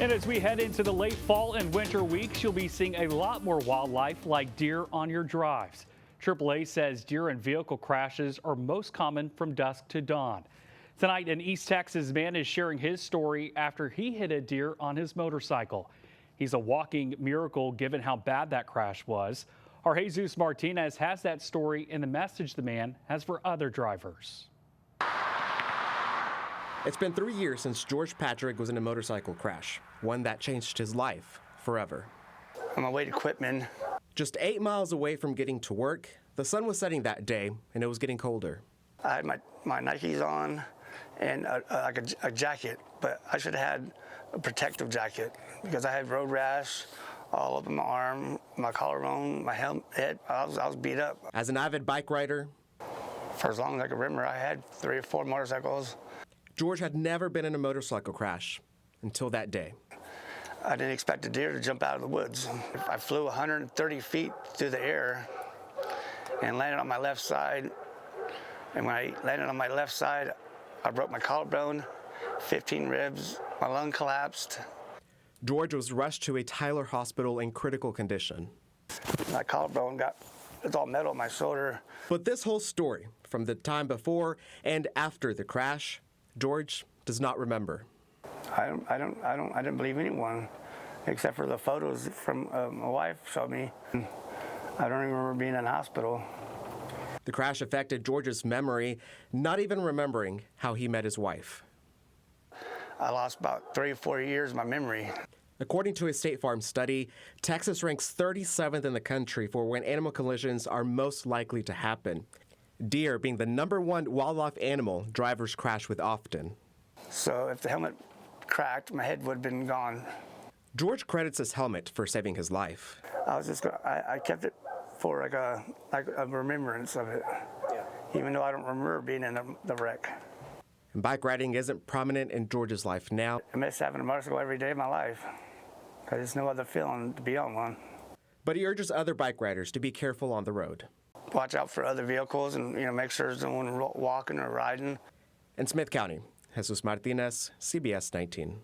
And as we head into the late fall and winter weeks, you'll be seeing a lot more wildlife like deer on your drives. AAA says deer and vehicle crashes are most common from dusk to dawn. Tonight, an East Texas man is sharing his story after he hit a deer on his motorcycle. He's a walking miracle given how bad that crash was. Our Jesus Martinez has that story and the message the man has for other drivers. It's been 3 years since George Patrick was in a motorcycle crash, one that changed his life forever. On my way to Quitman. Just 8 miles away from getting to work, the sun was setting that day and it was getting colder. I had my Nikes on and a jacket, but I should have had a protective jacket because I had road rash all over my arm, my collarbone, my head. I was beat up. As an avid bike rider, for as long as I can remember, I had 3 or 4 motorcycles. George had never been in a motorcycle crash until that day. I didn't expect a deer to jump out of the woods. I flew 130 feet through the air and landed on my left side. And when I landed on my left side, I broke my collarbone, 15 ribs, my lung collapsed. George was rushed to a Tyler hospital in critical condition. My collarbone it's all metal on my shoulder. But this whole story, from the time before and after the crash, George does not remember. I didn't believe anyone, except for the photos from my wife showed me. I don't even remember being in the hospital. The crash affected George's memory, not even remembering how he met his wife. I lost about 3 or 4 years of my memory. According to a State Farm study, Texas ranks 37th in the country for when animal collisions are most likely to happen. Deer being the #1 wildlife animal drivers crash with often. So if the helmet cracked, my head would have been gone. George credits his helmet for saving his life. I kept it for like a remembrance of it, even though I don't remember being in the wreck. And bike riding isn't prominent in George's life now. I miss having a motorcycle every day of my life. There's no other feeling to be on one. But he urges other bike riders to be careful on the road. Watch out for other vehicles and make sure there's no one walking or riding. In Smith County, Jesus Martinez, CBS 19.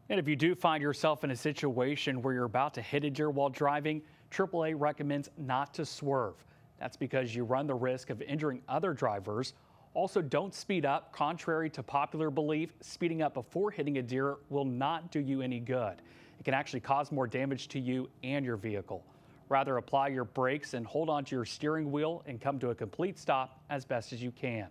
And if you do find yourself in a situation where you're about to hit a deer while driving, AAA recommends not to swerve. That's because you run the risk of injuring other drivers. Also, don't speed up. Contrary to popular belief, speeding up before hitting a deer will not do you any good. It can actually cause more damage to you and your vehicle. Rather, apply your brakes and hold onto your steering wheel and come to a complete stop as best as you can.